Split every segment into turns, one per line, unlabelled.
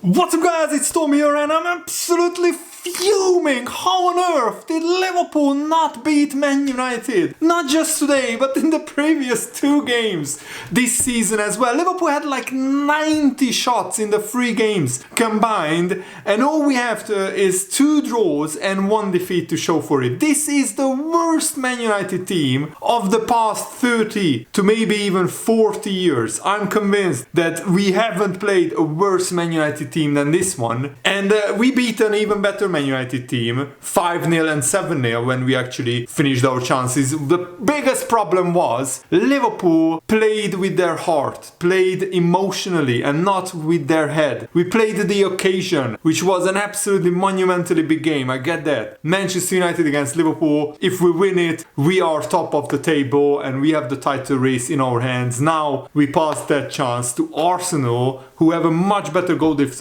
What's up guys, it's Tom here and I'm absolutely fuming. How on earth did Liverpool not beat Man United? Not just today, but in the previous two games this season as well. Liverpool had like 90 shots in the 3 games combined, and all we have is 2 draws and 1 defeat to show for it. This is the worst Man United team of the past 30 to maybe even 40 years. I'm convinced that we haven't played a worse Man United team than this one, and we beat an even better Man United team 5-0 and 7-0 when we actually finished our chances. The biggest problem was Liverpool played with their heart, played emotionally and not with their head. We played the occasion, which was an absolutely monumentally big game, I get that. Manchester United against Liverpool, if we win it, we are top of the table and we have the title race in our hands. Now we pass that chance to Arsenal, who have a much better goal difference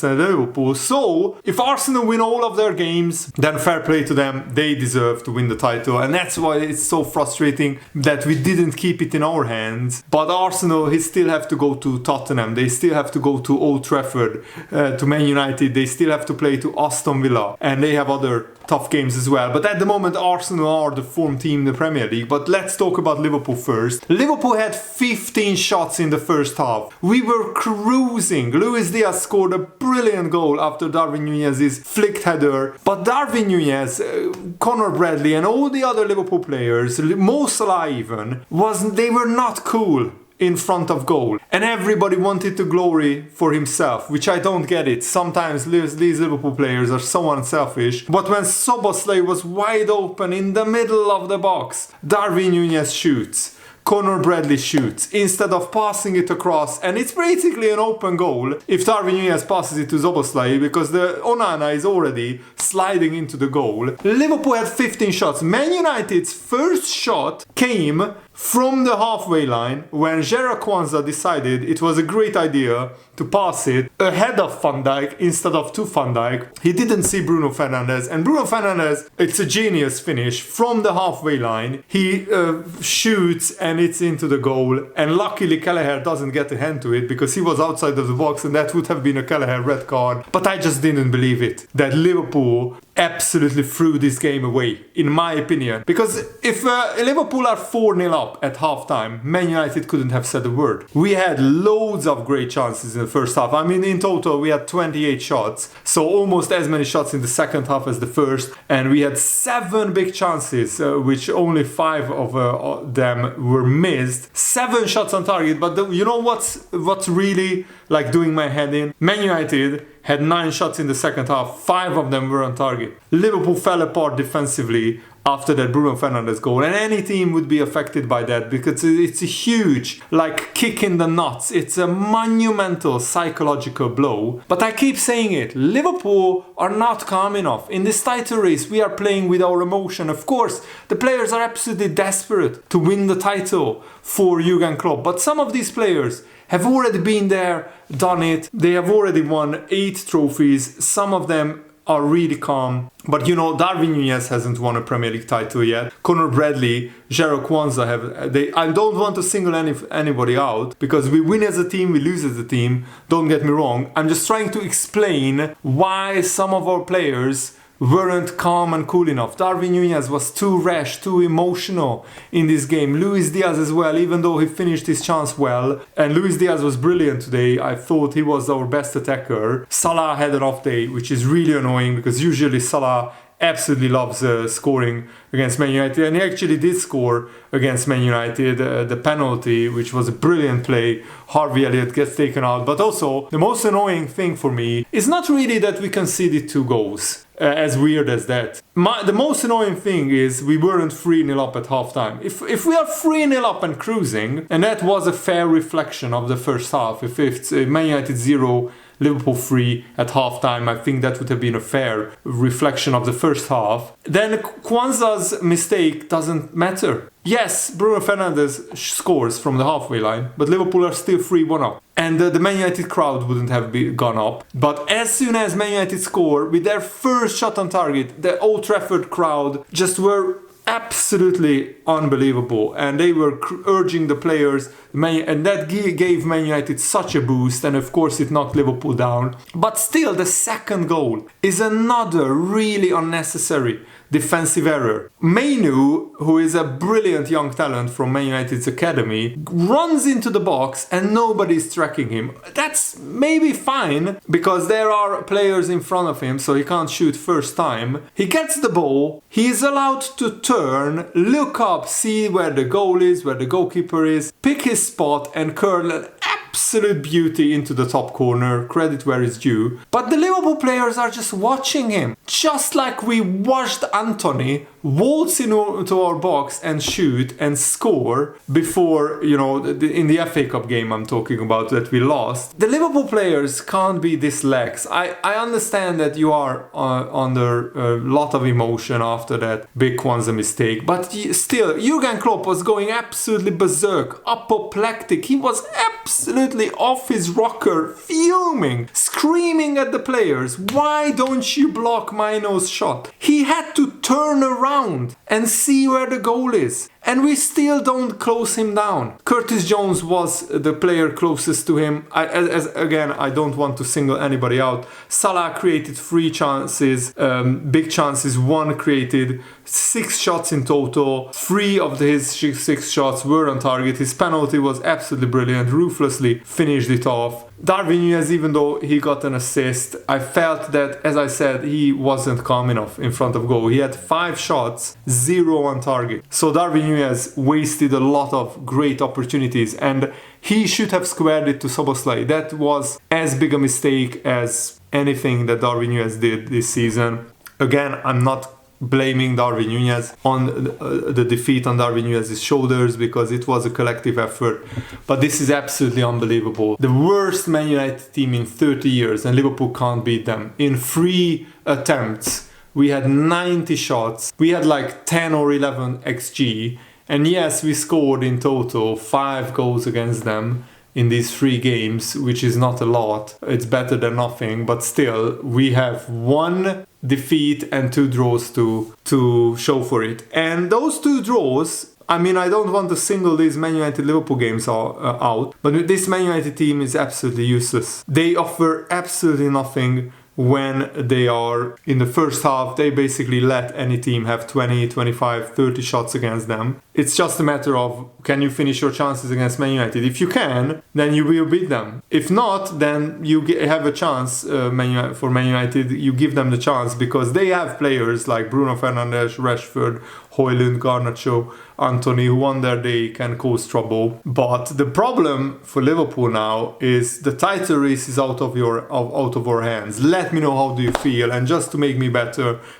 than Liverpool. So if Arsenal win all of their games, then fair play to them, they deserve to win the title, and that's why it's so frustrating that we didn't keep it in our hands. But Arsenal, they still have to go to Tottenham, they still have to go to Old Trafford, to Man United, they still have to play to Aston Villa, and they have other tough games as well. But at the moment Arsenal are the form team in the Premier League. But let's talk about Liverpool first. Liverpool had 15 shots in the first half. We were cruising. Luis Diaz scored a brilliant goal after Darwin Núñez's flicked header. But Darwin Núñez, Conor Bradley and all the other Liverpool players, Mo Salah even, they were not cool in front of goal, and everybody wanted to glory for himself, which I don't get it. Sometimes these Liverpool players are so unselfish, but when Szoboszlai was wide open in the middle of the box, Darwin Núñez shoots, Conor Bradley shoots, instead of passing it across, and it's basically an open goal if Darwin Núñez passes it to Szoboszlai, because the Onana is already sliding into the goal. Liverpool had 15 shots. Man United's first shot came from the halfway line when Gerard Kwanzaa decided it was a great idea to pass it ahead of Van Dijk instead of to Van Dijk. He didn't see Bruno Fernandes, and Bruno Fernandes, it's a genius finish from the halfway line. He shoots and it's into the goal, and luckily Kelleher doesn't get a hand to it because he was outside of the box and that would have been a Kelleher red card. But I just didn't believe it that Liverpool absolutely threw this game away, in my opinion. Because if Liverpool are 4-0 up at halftime, Man United couldn't have said a word. We had loads of great chances in the first half. I mean, in total we had 28 shots, so almost as many shots in the second half as the first, and we had 7 big chances, which only 5 of them were missed. 7 shots on target, but you know what's really like doing my head in? Man United had 9 shots in the second half, 5 of them were on target. Liverpool fell apart defensively after that Bruno Fernandes goal, and any team would be affected by that because it's a huge like kick in the nuts. It's a monumental psychological blow. But I keep saying it, Liverpool are not calm enough. In this title race we are playing with our emotion. Of course the players are absolutely desperate to win the title for Jurgen Klopp, but some of these players have already been there, done it. They have already won 8 trophies. Some of them are really calm. But you know, Darwin Núñez hasn't won a Premier League title yet. Conor Bradley, Gerard Kwanzaa have. I don't want to single anybody out because we win as a team, we lose as a team. Don't get me wrong. I'm just trying to explain why some of our players weren't calm and cool enough. Darwin Núñez was too rash, too emotional in this game. Luis Diaz as well, even though he finished his chance well. And Luis Diaz was brilliant today. I thought he was our best attacker. Salah had an off day, which is really annoying because usually Salah absolutely loves scoring against Man United, and he actually did score against Man United. The penalty, which was a brilliant play, Harvey Elliott gets taken out. But also the most annoying thing for me is not really that we conceded 2 goals. As weird as that. The most annoying thing is we weren't 3-0 up at halftime. If we are 3-0 up and cruising, and that was a fair reflection of the first half, if it's Man United 0, Liverpool 3 at halftime, I think that would have been a fair reflection of the first half, then Kwanzaa's mistake doesn't matter. Yes, Bruno Fernandes scores from the halfway line, but Liverpool are still 3-1 up. And the Man United crowd wouldn't have gone up. But as soon as Man United score, with their first shot on target, the Old Trafford crowd just were absolutely unbelievable, and they were urging the players, and that gave Man United such a boost, and of course it knocked Liverpool down. But still, the second goal is another really unnecessary defensive error. Mainu, who is a brilliant young talent from Man United's academy, runs into the box and nobody's tracking him. That's maybe fine because there are players in front of him, so he can't shoot first time. He gets the ball, he is allowed to turn, look up, see where the goal is, where the goalkeeper is, pick his spot and curl an absolute beauty into the top corner, credit where it's due. But the Liverpool players are just watching him, just like we watched Anthony waltz into our box and shoot and score before, in the FA Cup game I'm talking about that we lost. The Liverpool players can't be this lax. I understand that you are under a lot of emotion after that big Kwanzaa mistake, but still, Jurgen Klopp was going absolutely berserk, apoplectic. He was absolutely off his rocker, fuming, screaming at the players, "Why don't you block Maino's shot?" He had to turn around and see where the goal is. And we still don't close him down. Curtis Jones was the player closest to him. Again, I don't want to single anybody out. Salah created 3 chances, big chances, 1 created, 6 shots in total. 3 of his 6 shots were on target. His penalty was absolutely brilliant, ruthlessly finished it off. Darwin Núñez, even though he got an assist, I felt that, as I said, he wasn't calm enough in front of goal. He had 5 shots, 0 on target. So Darwin Núñez wasted a lot of great opportunities, and he should have squared it to Szoboszlai. That was as big a mistake as anything that Darwin Núñez did this season. Again, I'm not blaming Darwin Núñez on the defeat on Darwin Núñez's shoulders because it was a collective effort, but this is absolutely unbelievable. The worst Man United team in 30 years, and Liverpool can't beat them. In 3 attempts we had 90 shots, we had like 10 or 11 XG, and yes, we scored in total 5 goals against them in these 3 games, which is not a lot. It's better than nothing, but still, we have 1 defeat and 2 draws to show for it. And those 2 draws, I mean, I don't want to single these Man United Liverpool games out, but this Man United team is absolutely useless. They offer absolutely nothing. When they are in the first half, they basically let any team have 20, 25, 30 shots against them. It's just a matter of, can you finish your chances against Man United? If you can, then you will beat them. If not, then you have a chance for Man United. You give them the chance because they have players like Bruno Fernandes, Rashford, Højlund, Garnacho, Anthony, who on their day can cause trouble. But the problem for Liverpool now is the title race is out of our hands. Let me know how do you feel, and just to make me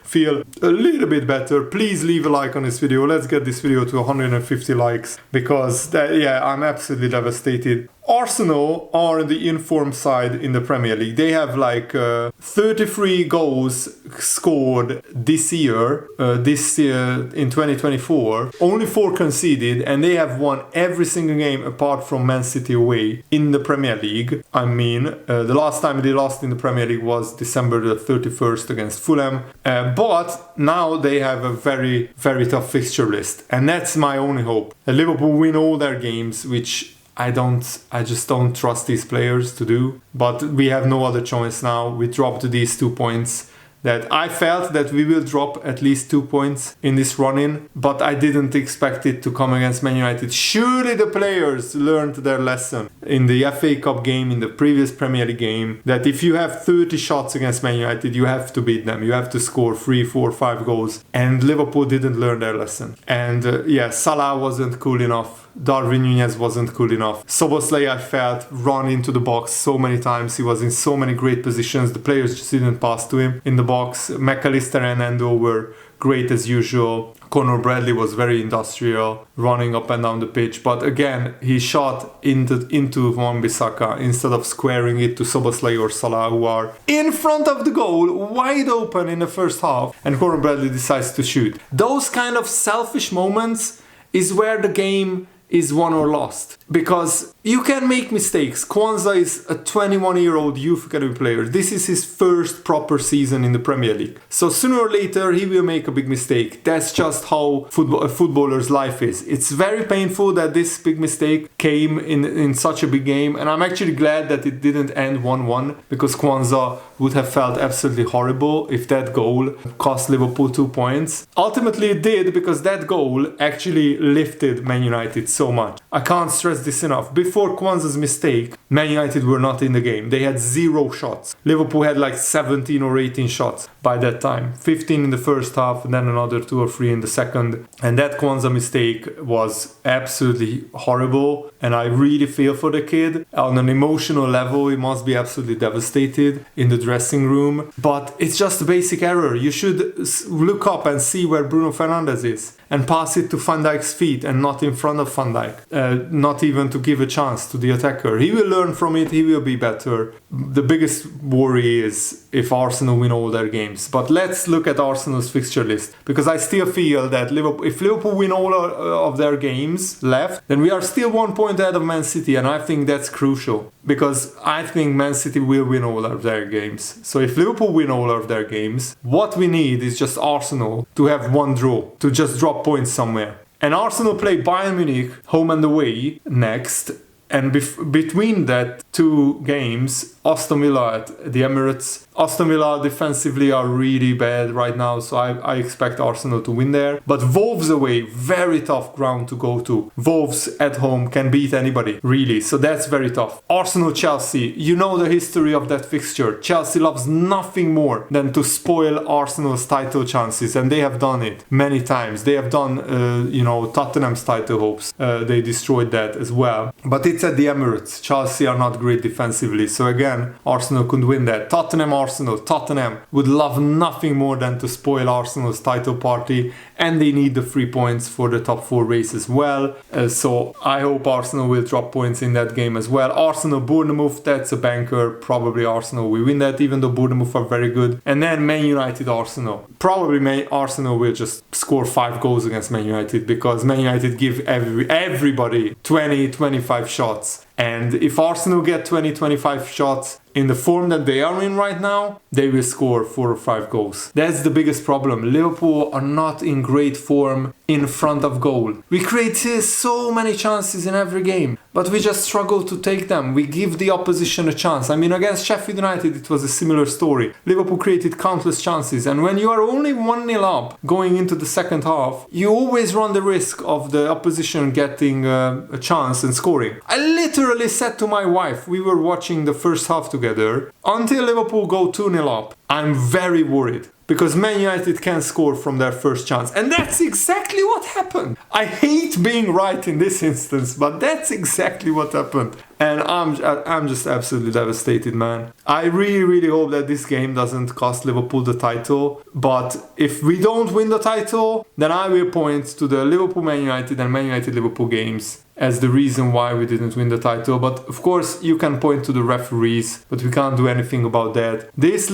feel a little bit better, please leave a like on this video. Let's get this video to 150 likes because I'm absolutely devastated. Arsenal are the informed side in the Premier League. They have like 33 goals scored this year in 2024, only 4 conceded, and they have won every single game apart from Man City away in the Premier League. I mean, the last time they lost in the Premier League was December the 31st against Fulham, but now they have a very, very tough fixture list, and that's my only hope. Liverpool win all their games, which I just don't trust these players to do. But we have no other choice now. We dropped these 2 points that I felt that we will drop at least 2 points in this run-in, but I didn't expect it to come against Man United. Surely the players learned their lesson in the FA Cup game, in the previous Premier League game, that if you have 30 shots against Man United, you have to beat them. You have to score 3, 4, 5 goals. And Liverpool didn't learn their lesson. And Salah wasn't cool enough. Darwin Núñez wasn't cool enough. Szoboszlai, I felt, run into the box so many times. He was in so many great positions. The players just didn't pass to him in the box. McAllister and Endo were great as usual. Conor Bradley was very industrial, running up and down the pitch. But again, he shot into Wan-Bissaka instead of squaring it to Szoboszlai or Salah, who are in front of the goal, wide open in the first half. And Conor Bradley decides to shoot. Those kind of selfish moments is where the game is won or lost. because you can make mistakes. Kwanzaa is a 21-year-old youth academy player. This is his first proper season in the Premier League. So sooner or later he will make a big mistake. That's just how a footballer's life is. It's very painful that this big mistake came in such a big game, and I'm actually glad that it didn't end 1-1, because Kwanzaa would have felt absolutely horrible if that goal cost Liverpool 2 points. Ultimately it did, because that goal actually lifted Man United so much. I can't stress this enough. Before Kwanzaa's mistake, Man United were not in the game. They had 0 shots. Liverpool had like 17 or 18 shots by that time. 15 in the first half, and then another 2 or 3 in the second. And that Kwanzaa mistake was absolutely horrible, and I really feel for the kid. On an emotional level, he must be absolutely devastated in the dressing room. But it's just a basic error. You should look up and see where Bruno Fernandes is and pass it to Van Dijk's feet and not in front of Van Dijk. Not even to give a chance to the attacker. He will learn from it, he will be better. The biggest worry is if Arsenal win all their games. But let's look at Arsenal's fixture list, because I still feel that if Liverpool win all of their games left, then we are still 1 point ahead of Man City, and I think that's crucial, because I think Man City will win all of their games. So if Liverpool win all of their games, what we need is just Arsenal to have 1 draw, to just drop points somewhere. And Arsenal play Bayern Munich home and away next, and between that 2 games, Aston Villa at the Emirates. Aston Villa defensively are really bad right now, so I expect Arsenal to win there. But Wolves away, very tough ground to go to. Wolves at home can beat anybody, really, so that's very tough. Arsenal-Chelsea, you know the history of that fixture. Chelsea loves nothing more than to spoil Arsenal's title chances, and they have done it many times. They have done, Tottenham's title hopes. They destroyed that as well. But it's at the Emirates. Chelsea are not great defensively, so again, Arsenal could win that. Tottenham would love nothing more than to spoil Arsenal's title party, and they need the 3 points for the top 4 race as well. So I hope Arsenal will drop points in that game as well. Arsenal-Bournemouth, that's a banker. Probably Arsenal will win that, even though Bournemouth are very good. And then Man United-Arsenal. Probably Arsenal will just score 5 goals against Man United, because Man United give everybody 20-25 shots. And if Arsenal get 20-25 shots in the form that they are in right now, they will score 4 or 5 goals. That's the biggest problem. Liverpool are not in great form in front of goal. We create so many chances in every game, but we just struggle to take them. We give the opposition a chance. I mean, against Sheffield United, it was a similar story. Liverpool created countless chances, and when you are only 1-0 up going into the second half, you always run the risk of the opposition getting a chance and scoring. I literally said to my wife, we were watching the first half together, until Liverpool go 2-0 up, I'm very worried, because Man United can score from their first chance. And that's exactly what happened. I hate being right in this instance, but that's exactly what happened. And I'm just absolutely devastated, man. I really, really hope that this game doesn't cost Liverpool the title. But if we don't win the title, then I will point to the Liverpool-Man United and Man United-Liverpool games as the reason why we didn't win the title. But of course, you can point to the referees, but we can't do anything about that. This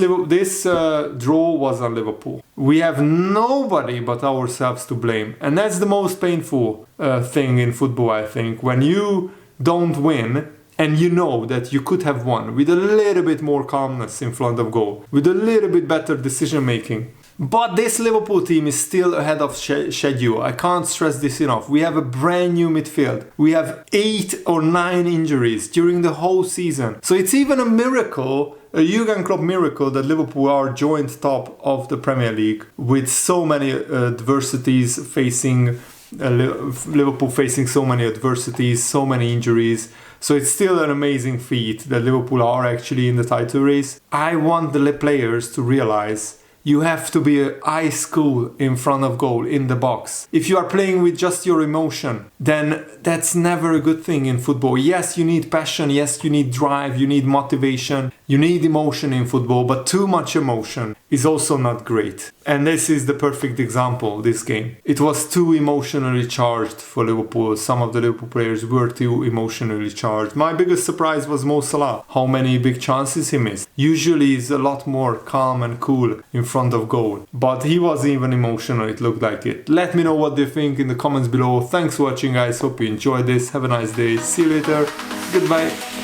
draw was on Liverpool. We have nobody but ourselves to blame. And that's the most painful thing in football, I think. When you don't win, and you know that you could have won with a little bit more calmness in front of goal, with a little bit better decision making. But this Liverpool team is still ahead of schedule. I can't stress this enough. We have a brand new midfield. We have 8 or 9 injuries during the whole season. So it's even a miracle, a Jurgen Klopp miracle, that Liverpool are joint top of the Premier League, with so many adversities facing Liverpool facing so many adversities, so many injuries. So it's still an amazing feat that Liverpool are actually in the title race. I want the players to realize you have to be ice cool in front of goal, in the box. If you are playing with just your emotion, then that's never a good thing in football. Yes, you need passion, yes, you need drive, you need motivation, you need emotion in football, but too much emotion is also not great. And this is the perfect example, this game. It was too emotionally charged for Liverpool. Some of the Liverpool players were too emotionally charged. My biggest surprise was Mo Salah, how many big chances he missed. Usually he's a lot more calm and cool in front of goal, but he was even emotional, it looked like it. Let me know what you think in the comments below. Thanks for watching guys, hope you enjoyed this. Have a nice day, see you later, goodbye.